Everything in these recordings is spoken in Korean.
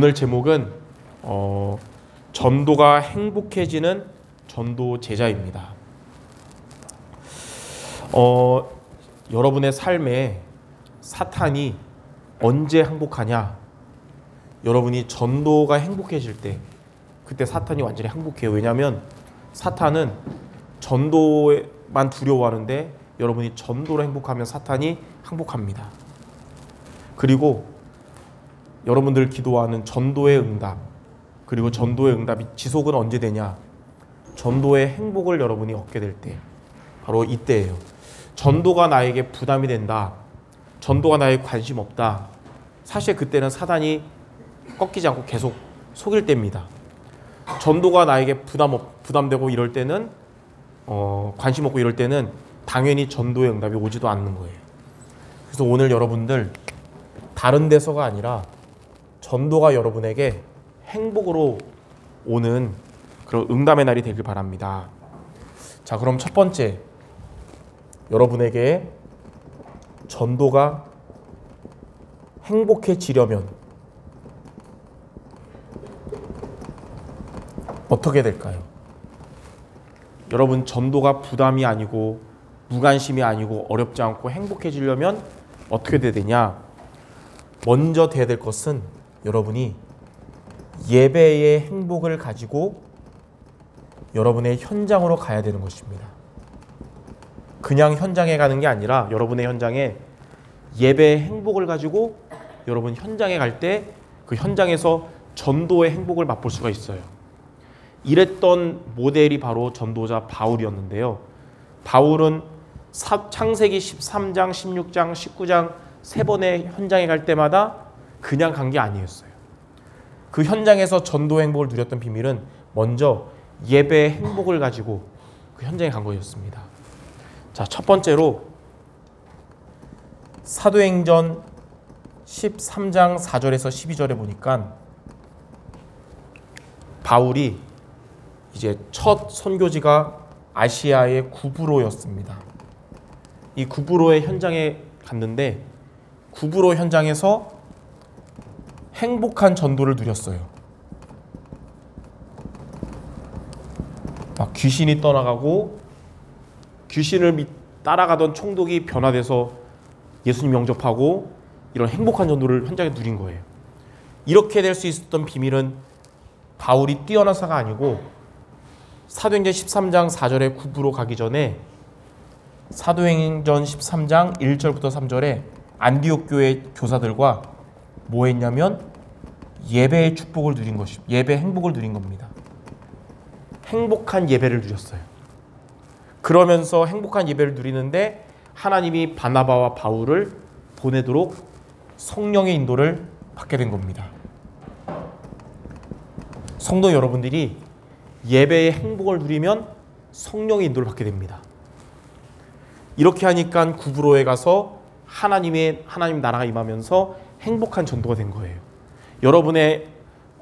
오늘 제목은 전도가 행복해지는 전도 제자입니다. 여러분의 삶에 사탄이 언제 항복하냐? 여러분이 전도가 행복해질 때, 그때 사탄이 완전히 항복해요. 왜냐하면 사탄은 전도만 두려워하는데 여러분이 전도로 행복하면 사탄이 항복합니다. 그리고 여러분들 기도하는 전도의 응답, 그리고 전도의 응답이 지속은 언제 되냐? 전도의 행복을 여러분이 얻게 될 때, 바로 이때예요. 전도가 나에게 부담이 된다, 전도가 나에게 관심 없다, 사실 그때는 사단이 꺾이지 않고 계속 속일 때입니다. 전도가 나에게 부담되고 이럴 때는 관심 없고 이럴 때는 당연히 전도의 응답이 오지도 않는 거예요. 그래서 오늘 여러분들 다른 데서가 아니라 전도가 여러분에게 행복으로 오는 그런 응답의 날이 되길 바랍니다. 자, 그럼 첫 번째, 여러분에게 전도가 행복해지려면 어떻게 될까요? 여러분, 전도가 부담이 아니고 무관심이 아니고 어렵지 않고 행복해지려면 어떻게 돼야 되냐? 먼저 돼야 될 것은 여러분이 예배의 행복을 가지고 여러분의 현장으로 가야 되는 것입니다. 그냥 현장에 가는 게 아니라 여러분의 현장에 예배의 행복을 가지고 여러분 현장에 갈 때 그 현장에서 전도의 행복을 맛볼 수가 있어요. 이랬던 모델이 바로 전도자 바울이었는데요. 바울은 창세기 13장, 16장, 19장 세 번의 현장에 갈 때마다 그냥 간 게 아니었어요. 그 현장에서 전도 행복을 누렸던 비밀은 먼저 예배의 행복을 가지고 그 현장에 간 것이었습니다. 자, 첫 번째로 사도행전 13장 4절에서 12절에 보니까 바울이 이제 첫 선교지가 아시아의 구브로였습니다. 이 구브로의 현장에 갔는데 구브로 현장에서 행복한 전도를 누렸어요. 막 귀신이 떠나가고 귀신을 따라가던 총독이 변화돼서 예수님 영접하고 이런 행복한 전도를 현장에 누린 거예요. 이렇게 될 수 있었던 비밀은 바울이 뛰어나서가 아니고 사도행전 13장 4절에 구브로 가기 전에 사도행전 13장 1절부터 3절에 안디옥 교회 교사들과 뭐 했냐면 예배의 축복을 누린 것이, 예배 행복을 누린 겁니다. 행복한 예배를 누렸어요. 그러면서 행복한 예배를 누리는데 하나님이 바나바와 바울을 보내도록 성령의 인도를 받게 된 겁니다. 성도 여러분들이 예배의 행복을 누리면 성령의 인도를 받게 됩니다. 이렇게 하니까 구브로에 가서 하나님 나라가 임하면서 행복한 전도가 된 거예요. 여러분의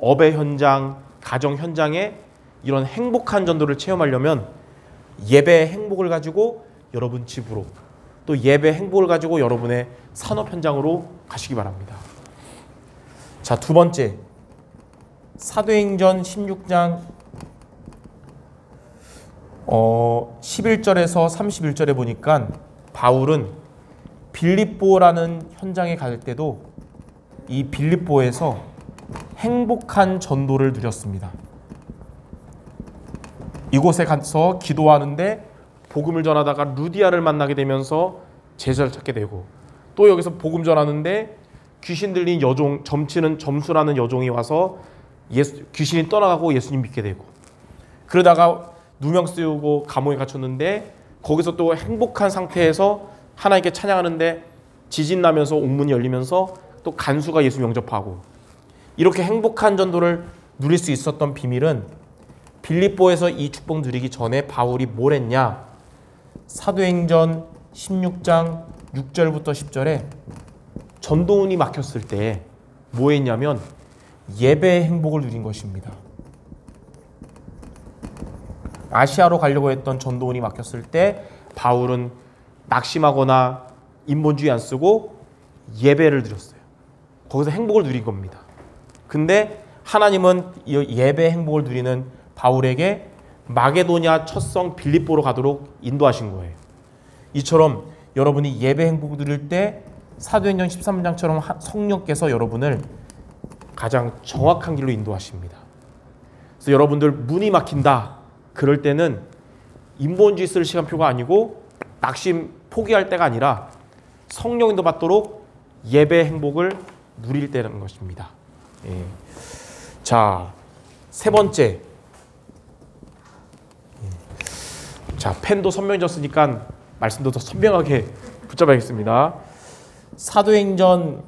업의 현장, 가정 현장에 이런 행복한 전도를 체험하려면 예배의 행복을 가지고 여러분 집으로, 또 예배의 행복을 가지고 여러분의 산업 현장으로 가시기 바랍니다. 자, 두 번째, 사도행전 16장 11절에서 31절에 보니까 바울은 빌립보라는 현장에 갈 때도 이 빌립보에서 행복한 전도를 누렸습니다. 이곳에 가서 기도하는데 복음을 전하다가 루디아를 만나게 되면서 제자를 찾게 되고, 또 여기서 복음 전하는데 귀신 들린 여종, 점수라는 여종이 와서 귀신이 떠나가고 예수님 믿게 되고, 그러다가 누명 쓰고 감옥에 갇혔는데 거기서 또 행복한 상태에서 하나님께 찬양하는데 지진 나면서 옥문이 열리면서 또 간수가 예수 영접하고, 이렇게 행복한 전도를 누릴 수 있었던 비밀은 빌립보에서 이 축복 누리기 전에 바울이 뭘 했냐? 사도행전 16장 6절부터 10절에 전도운이 막혔을 때 뭐 했냐면 예배의 행복을 누린 것입니다. 아시아로 가려고 했던 전도운이 막혔을 때 바울은 낙심하거나 인본주의 안 쓰고 예배를 드렸어요. 거기서 행복을 누린 겁니다. 근데 하나님은 이 예배 행복을 누리는 바울에게 마게도냐 첫 성 빌립보로 가도록 인도하신 거예요. 이처럼 여러분이 예배 행복을 누릴 때 사도행전 13장처럼 성령께서 여러분을 가장 정확한 길로 인도하십니다. 그래서 여러분들 문이 막힌다 그럴 때는 인본주의 쓸 시간표가 아니고 낙심 포기할 때가 아니라 성령 인도 받도록 예배 행복을 누릴 때라는 것입니다. 예. 자, 세 번째. 자, 펜도 선명해졌으니까 말씀도 더 선명하게 붙잡아야겠습니다. 사도행전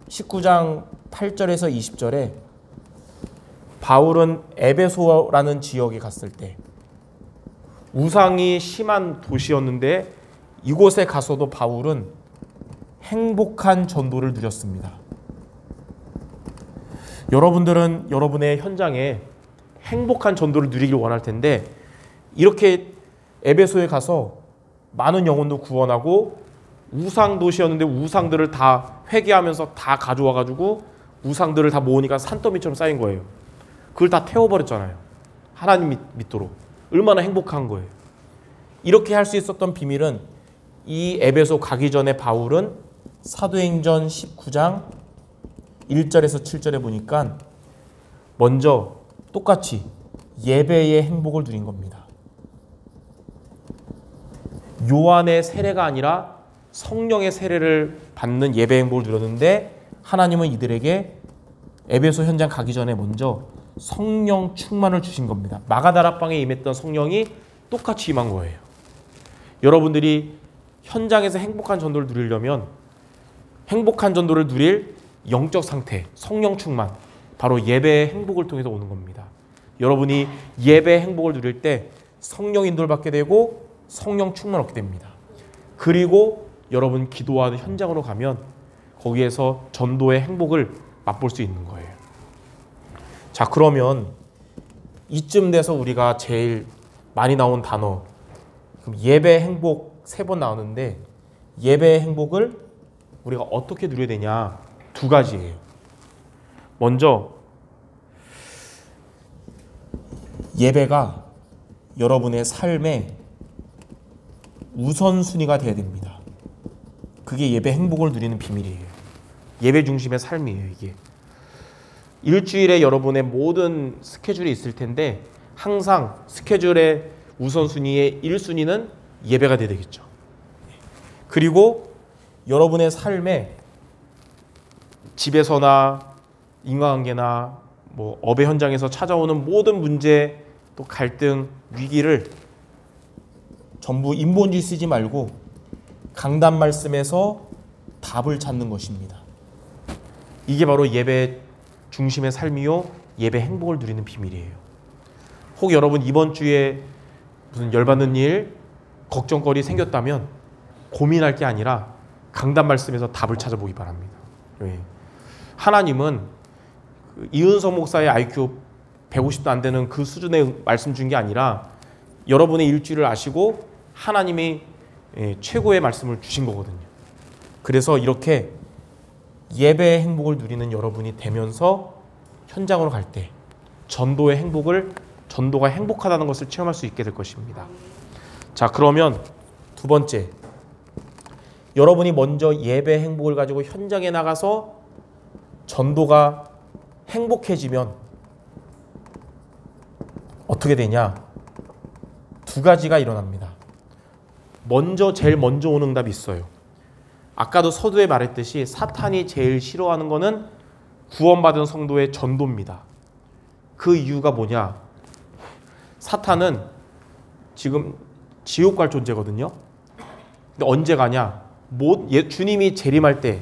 19장 8절에서 20절에 바울은 에베소라는 지역에 갔을 때 우상이 심한 도시였는데 이곳에 가서도 바울은 행복한 전도를 누렸습니다. 여러분들은 여러분의 현장에 행복한 전도를 누리길 원할 텐데 이렇게 에베소에 가서 많은 영혼도 구원하고 우상 도시였는데 우상들을 다 회개하면서 다 가져와가지고 우상들을 다 모으니까 산더미처럼 쌓인 거예요. 그걸 다 태워버렸잖아요. 하나님 믿도록. 얼마나 행복한 거예요. 이렇게 할 수 있었던 비밀은 이 에베소 가기 전에 바울은 사도행전 19장 1절에서 7절에 보니까 먼저 똑같이 예배의 행복을 누린 겁니다. 요한의 세례가 아니라 성령의 세례를 받는 예배 행복을 누렸는데 하나님은 이들에게 에베소 현장 가기 전에 먼저 성령 충만을 주신 겁니다. 마가다락방에 임했던 성령이 똑같이 임한 거예요. 여러분들이 현장에서 행복한 전도를 누리려면 행복한 전도를 누릴 영적 상태, 성령 충만, 바로 예배의 행복을 통해서 오는 겁니다. 여러분이 예배의 행복을 누릴 때 성령 인도를 받게 되고 성령 충만 얻게 됩니다. 그리고 여러분 기도하는 현장으로 가면 거기에서 전도의 행복을 맛볼 수 있는 거예요. 자, 그러면 이쯤 돼서 우리가 제일 많이 나온 단어, 그럼 예배 행복 3번 나오는데 예배의 행복을 우리가 어떻게 누려야 되냐? 2가지예요. 먼저 예배가 여러분의 삶의 우선순위가 되어야 됩니다. 그게 예배 행복을 누리는 비밀이에요. 예배 중심의 삶이에요. 이게 일주일에 여러분의 모든 스케줄이 있을 텐데 항상 스케줄의 우선순위의 1순위는 예배가 돼야 되겠죠. 그리고 여러분의 삶에 집에서나 인간관계나 뭐 업의 현장에서 찾아오는 모든 문제, 또 갈등, 위기를 전부 인본주의 쓰지 말고 강단 말씀에서 답을 찾는 것입니다. 이게 바로 예배 중심의 삶이요, 예배 행복을 누리는 비밀이에요. 혹 여러분 이번 주에 무슨 열받는 일, 걱정거리 생겼다면 고민할 게 아니라 강단 말씀에서 답을 찾아보기 바랍니다. 왜? 하나님은 이은성 목사의 IQ 150도 안 되는 그 수준의 말씀 준 게 아니라 여러분의 일주일을 아시고 하나님이 최고의 말씀을 주신 거거든요. 그래서 이렇게 예배의 행복을 누리는 여러분이 되면서 현장으로 갈 때 전도가 행복하다는 것을 체험할 수 있게 될 것입니다. 자, 그러면 2번째, 여러분이 먼저 예배 행복을 가지고 현장에 나가서 전도가 행복해지면 어떻게 되냐? 2가지가 일어납니다. 제일 먼저 오는 응답이 있어요. 아까도 서두에 말했듯이 사탄이 제일 싫어하는 거는 구원받은 성도의 전도입니다. 그 이유가 뭐냐? 사탄은 지금 지옥 갈 존재거든요. 근데 언제 가냐? 주님이 재림할 때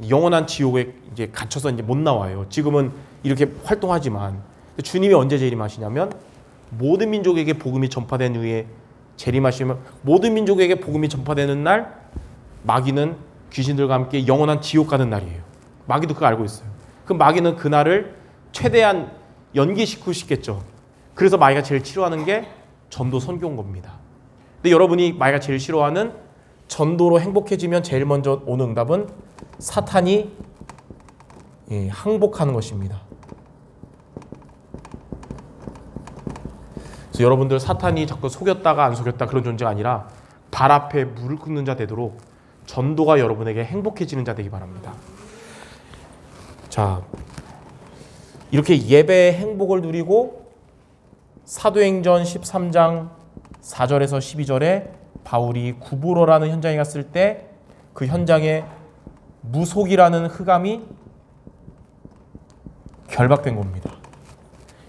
영원한 지옥에 이제 갇혀서 이제 못 나와요. 지금은 이렇게 활동하지만 주님이 언제 재림하시냐면 모든 민족에게 복음이 전파된 후에 재림하시면 모든 민족에게 복음이 전파되는 날 마귀는 귀신들과 함께 영원한 지옥 가는 날이에요. 마귀도 그거 알고 있어요. 그럼 마귀는 그날을 최대한 연기시키고 싶겠죠. 그래서 마귀가 제일 싫어하는 게 전도 선교인 겁니다. 근데 여러분이 마귀가 제일 싫어하는 전도로 행복해지면 제일 먼저 오는 응답은 사탄이 항복하는 것입니다. 그래서 여러분들 사탄이 자꾸 속였다가 안 속였다 그런 존재가 아니라 발 앞에 무릎 꿇는 자 되도록 전도가 여러분에게 행복해지는 자 되기 바랍니다. 자, 이렇게 예배의 행복을 누리고 사도행전 13장 4절에서 12절에 바울이 구브로라는 현장에 갔을 때 그 현장에 무속이라는 흑암이 결박된 겁니다.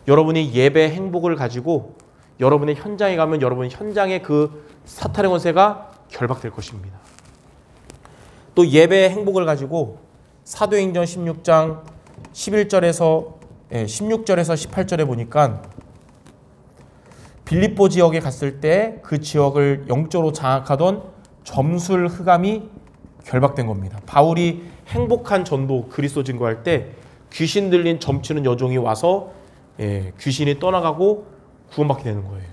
여러분이 예배 행복을 가지고 여러분의 현장에 가면 여러분 현장에 그 사탄의 권세가 결박될 것입니다. 또 예배의 행복을 가지고 사도행전 16장 16절에서 18절에 보니까 빌립보 지역에 갔을 때 그 지역을 영적으로 장악하던 점술 흑암이 결박된 겁니다. 바울이 행복한 전도 그리스도 증거할 때 귀신 들린 점치는 여종이 와서 귀신이 떠나가고 구원받게 되는 거예요.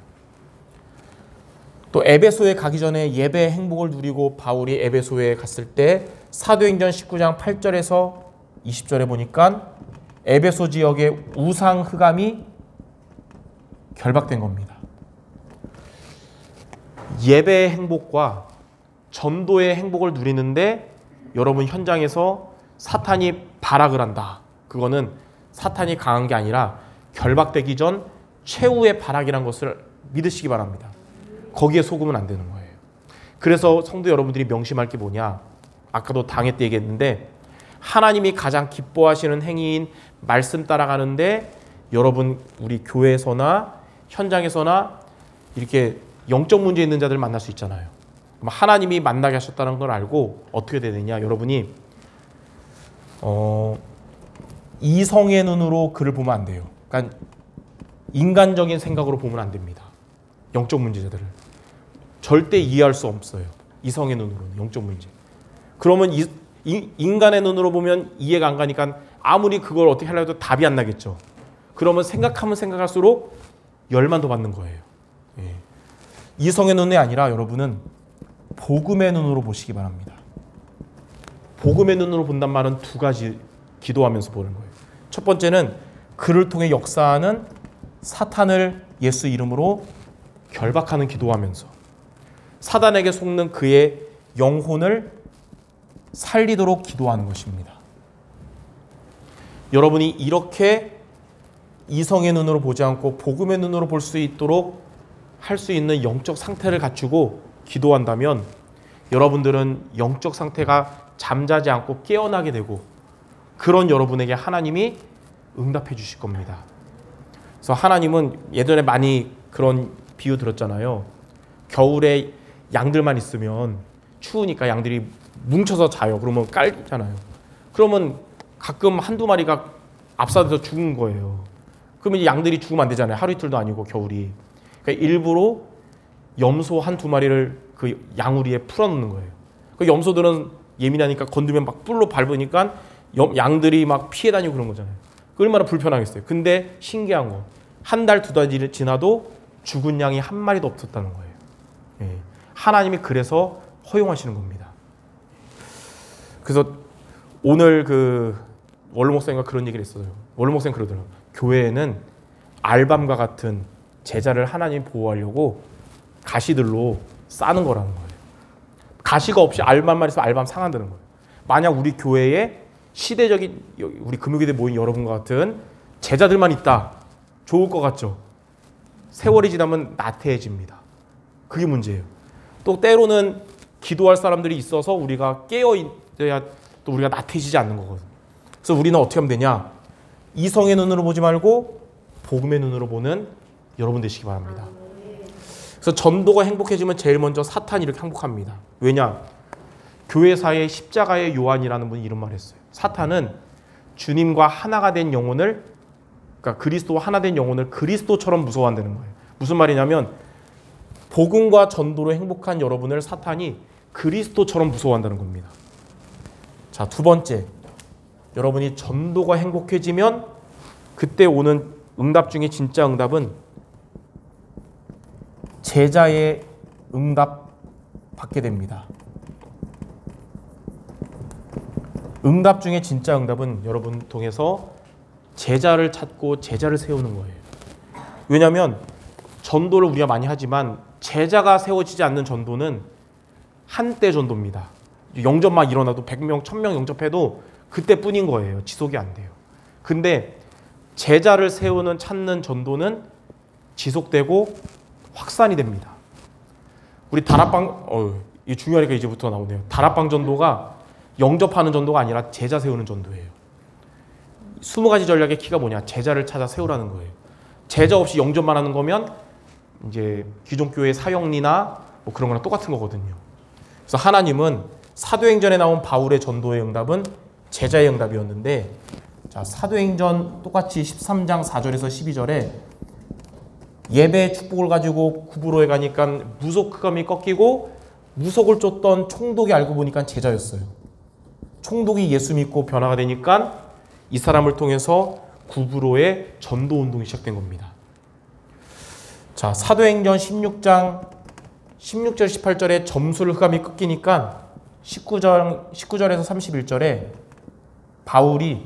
또 에베소에 가기 전에 예배의 행복을 누리고 바울이 에베소에 갔을 때 사도행전 19장 8절에서 20절에 보니까 에베소 지역의 우상 흑암이 결박된 겁니다. 예배의 행복과 전도의 행복을 누리는데 여러분 현장에서 사탄이 발악을 한다. 그거는 사탄이 강한 게 아니라 결박되기 전 최후의 발악이라는 것을 믿으시기 바랍니다. 거기에 속으면 안 되는 거예요. 그래서 성도 여러분들이 명심할 게 뭐냐? 아까도 당회 때 얘기했는데 하나님이 가장 기뻐하시는 행위인 말씀 따라가는데 여러분 우리 교회에서나 현장에서나 이렇게 영적 문제 있는 자들 만날 수 있잖아요. 그럼 하나님이 만나게 하셨다는 걸 알고 어떻게 되느냐? 여러분이 이성의 눈으로 그를 보면 안 돼요. 그러니까 인간적인 생각으로 보면 안 됩니다. 영적 문제자들을 절대 이해할 수 없어요. 이성의 눈으로는 영적 문제. 그러면 인간의 눈으로 보면 이해가 안 가니까 아무리 그걸 어떻게 하려고 해도 답이 안 나겠죠. 그러면 생각하면 생각할수록 열만 더 받는 거예요. 예. 이성의 눈이 아니라 여러분은 복음의 눈으로 보시기 바랍니다. 복음의 눈으로 본단 말은 두 가지 기도하면서 보는 거예요. 첫 번째는 그를 통해 역사하는 사탄을 예수 이름으로 결박하는 기도하면서 사단에게 속는 그의 영혼을 살리도록 기도하는 것입니다. 여러분이 이렇게 이성의 눈으로 보지 않고 복음의 눈으로 볼 수 있도록 할 수 있는 영적 상태를 갖추고 기도한다면 여러분들은 영적 상태가 잠자지 않고 깨어나게 되고 그런 여러분에게 하나님이 응답해 주실 겁니다. 그래서 하나님은 예전에 많이 그런 비유 들었잖아요. 겨울에 양들만 있으면 추우니까 양들이 뭉쳐서 자요. 그러면 깔잖아요. 그러면 가끔 한두 마리가 압사돼서 죽은 거예요. 그러면 이 양들이 죽으면 안 되잖아요. 하루 이틀도 아니고 겨울이. 그러니까 일부러 염소 한두 마리를 그 양우리에 풀어놓는 거예요. 그 염소들은 예민하니까 건드면 막 뿔로 밟으니까 양들이 막 피해 다니고 그런 거잖아요. 그 얼마나 불편하겠어요. 근데 신기한 거, 한 달, 두 달이 지나도 죽은 양이 한 마리도 없었다는 거예요. 예. 하나님이 그래서 허용하시는 겁니다. 그래서 오늘 그 원로 목사님과 그런 얘기를 했어요. 원로 목사님 그러더라고요. 교회에는 알밤과 같은 제자를 하나님 보호하려고 가시들로 싸는 거라는 거예요. 가시가 없이 알밤만 있으면 알밤 상한다는 거예요. 만약 우리 교회에 시대적인 우리 금요기대 모인 여러분과 같은 제자들만 있다. 좋을 것 같죠? 세월이 지나면 나태해집니다. 그게 문제예요. 또 때로는 기도할 사람들이 있어서 우리가 깨어있어야 또 우리가 나태해지지 않는 거거든요. 그래서 우리는 어떻게 하면 되냐? 이성의 눈으로 보지 말고 복음의 눈으로 보는 여러분 되시기 바랍니다. 그래서 전도가 행복해지면 제일 먼저 사탄이 이렇게 행복합니다. 왜냐? 교회사의 십자가의 요한이라는 분이 이런 말을 했어요. 사탄은 주님과 하나가 된 영혼을, 그러니까 그리스도와 하나 된 영혼을 그리스도처럼 무서워한다는 거예요. 무슨 말이냐면 복음과 전도로 행복한 여러분을 사탄이 그리스도처럼 무서워한다는 겁니다. 자, 두 번째, 여러분이 전도가 행복해지면 그때 오는 응답 중에 진짜 응답은 제자의 응답 받게 됩니다. 응답 중에 진짜 응답은 여러분 통해서 제자를 찾고 제자를 세우는 거예요. 왜냐하면 전도를 우리가 많이 하지만 제자가 세워지지 않는 전도는 한때 전도입니다. 영접만 일어나도 100명, 1000명 영접해도 그때뿐인 거예요. 지속이 안 돼요. 근데 제자를 세우는 찾는 전도는 지속되고 확산이 됩니다. 우리 다락방, 이 중요하니까 이제부터 나오네요. 다락방 전도가 영접하는 전도가 아니라 제자 세우는 전도예요. 20가지 전략의 키가 뭐냐? 제자를 찾아 세우라는 거예요. 제자 없이 영접만 하는 거면 이제 기존 교회 사형리나 뭐 그런 거랑 똑같은 거거든요. 그래서 하나님은 사도행전에 나온 바울의 전도의 응답은 제자의 응답이었는데, 자, 사도행전 똑같이 13장 4절에서 12절에 예배의 축복을 가지고 구부로에 가니까 무속감이 꺾이고 무속을 쫓던 총독이 알고 보니까 제자였어요. 총독이 예수 믿고 변화가 되니까 이 사람을 통해서 구부로의 전도 운동이 시작된 겁니다. 자, 사도행전 16장 16절 18절에 점술 흑암이 꺾이니까 19절에서 31절에 바울이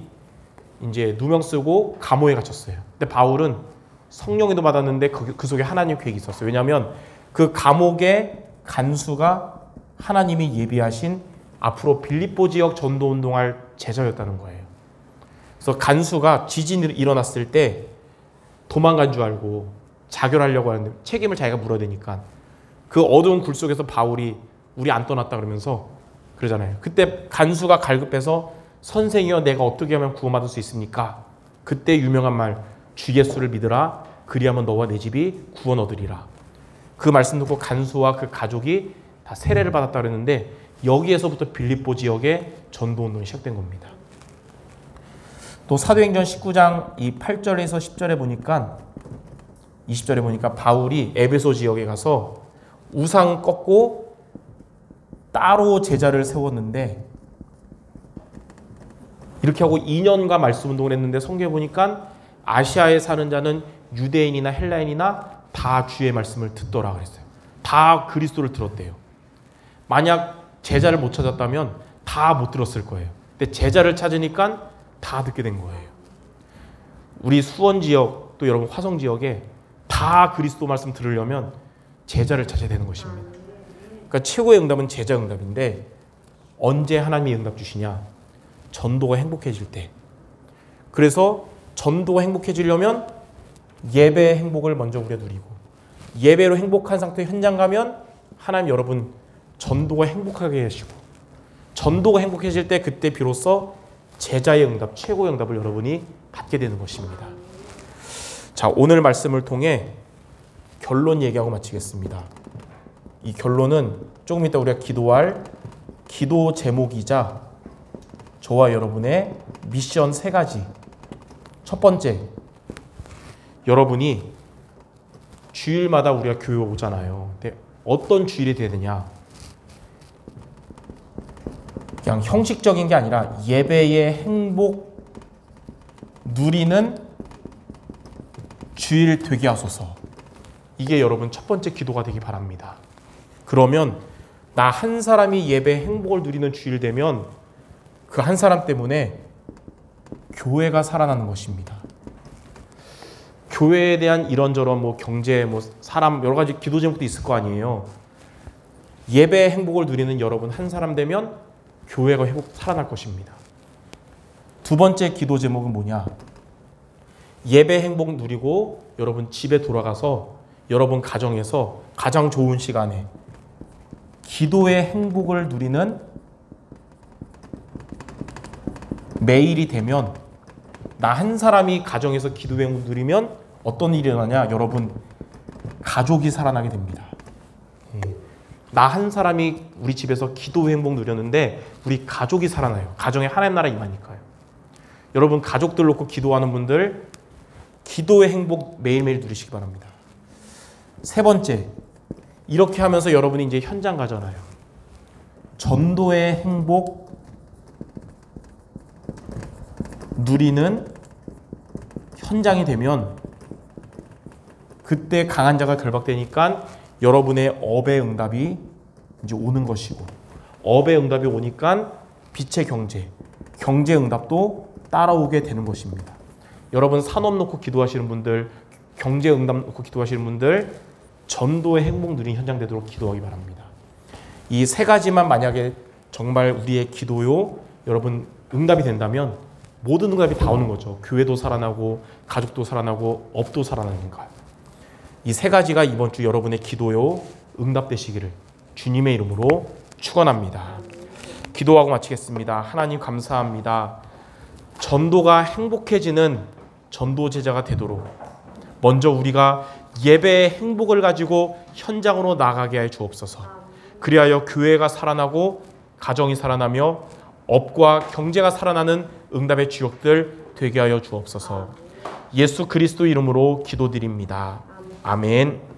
이제 누명 쓰고 감옥에 갇혔어요. 근데 바울은 성령에도 받았는데 그 속에 하나님 계획이 있었어요. 왜냐하면 그 감옥의 간수가 하나님이 예비하신 앞으로 빌립보 지역 전도 운동할 제자였다는 거예요. 그래서 간수가 지진이 일어났을 때 도망간 줄 알고 자결하려고 하는데 책임을 자기가 물어야 되니까 그 어두운 굴 속에서 바울이 우리 안 떠났다 그러면서 그러잖아요. 그때 간수가 갈급해서 선생이여 내가 어떻게 하면 구원받을 수 있습니까? 그때 유명한 말 주 예수를 믿으라 그리하면 너와 내 집이 구원 얻으리라. 그 말씀 듣고 간수와 그 가족이 다 세례를 받았다 그랬는데 여기에서부터 빌립보 지역의 전도 운동이 시작된 겁니다. 또 사도행전 19장 이 8절에서 10절에 보니까 20절에 보니까 바울이 에베소 지역에 가서 우상 꺾고 따로 제자를 세웠는데 이렇게 하고 2년간 말씀 운동을 했는데 성경에 보니까 아시아에 사는 자는 유대인이나 헬라인이나 다 주의 말씀을 듣더라 그랬어요. 다 그리스도를 들었대요. 만약 제자를 못 찾았다면 다 못 들었을 거예요. 근데 제자를 찾으니까 다 듣게 된 거예요. 우리 수원 지역 또 여러분 화성 지역에 다 그리스도 말씀 들으려면 제자를 찾아야 되는 것입니다. 그러니까 최고의 응답은 제자 응답인데 언제 하나님이 응답 주시냐? 전도가 행복해질 때. 그래서 전도가 행복해지려면 예배의 행복을 먼저 우리가 누리고 예배로 행복한 상태 현장 가면 하나님 여러분 전도가 행복하게 하시고 전도가 행복해질 때 그때 비로소 제자의 응답, 최고의 응답을 여러분이 받게 되는 것입니다. 자, 오늘 말씀을 통해 결론 얘기하고 마치겠습니다. 이 결론은 조금 이따 우리가 기도할 기도 제목이자 저와 여러분의 미션 3가지. 첫 번째, 여러분이 주일마다 우리가 교회 오잖아요. 근데 어떤 주일이 돼야 되냐? 그냥 형식적인 게 아니라 예배의 행복 누리는 주일 되게 하소서. 이게 여러분 첫 번째 기도가 되기 바랍니다. 그러면 나 한 사람이 예배의 행복을 누리는 주일 되면 그 한 사람 때문에 교회가 살아나는 것입니다. 교회에 대한 이런저런 뭐 경제, 뭐 사람 여러 가지 기도 제목도 있을 거 아니에요. 예배의 행복을 누리는 여러분 한 사람 되면 교회가 살아날 것입니다. 두 번째 기도 제목은 뭐냐? 예배 행복 누리고 여러분 집에 돌아가서 여러분 가정에서 가장 좋은 시간에 기도의 행복을 누리는 매일이 되면 나 한 사람이 가정에서 기도의 행복을 누리면 어떤 일이 일어나냐? 여러분 가족이 살아나게 됩니다. 나 한 사람이 우리 집에서 기도의 행복 누렸는데 우리 가족이 살아나요. 가정에 하나님 나라 임하니까요. 여러분 가족들 놓고 기도하는 분들 기도의 행복 매일매일 누리시기 바랍니다. 세 번째, 이렇게 하면서 여러분이 이제 현장 가잖아요. 전도의 행복 누리는 현장이 되면 그때 강한 자가 결박되니까 여러분의 업의 응답이 이제 오는 것이고 업의 응답이 오니까 빛의 경제 응답도 따라오게 되는 것입니다. 여러분 산업 놓고 기도하시는 분들, 경제 응답 놓고 기도하시는 분들 전도의 행복 누리는 현장 되도록 기도하기 바랍니다. 이 세 가지만 만약에 정말 우리의 기도요 여러분 응답이 된다면 모든 응답이 다 오는 거죠. 교회도 살아나고 가족도 살아나고 업도 살아나는 거예요. 이 세 가지가 이번 주 여러분의 기도요 응답되시기를 주님의 이름으로 축원합니다. 기도하고 마치겠습니다. 하나님 감사합니다. 전도가 행복해지는 전도 제자가 되도록 먼저 우리가 예배의 행복을 가지고 현장으로 나가게 해 주옵소서. 그리하여 교회가 살아나고 가정이 살아나며 업과 경제가 살아나는 응답의 주역들 되게 하여 주옵소서. 예수 그리스도 이름으로 기도드립니다. 아멘.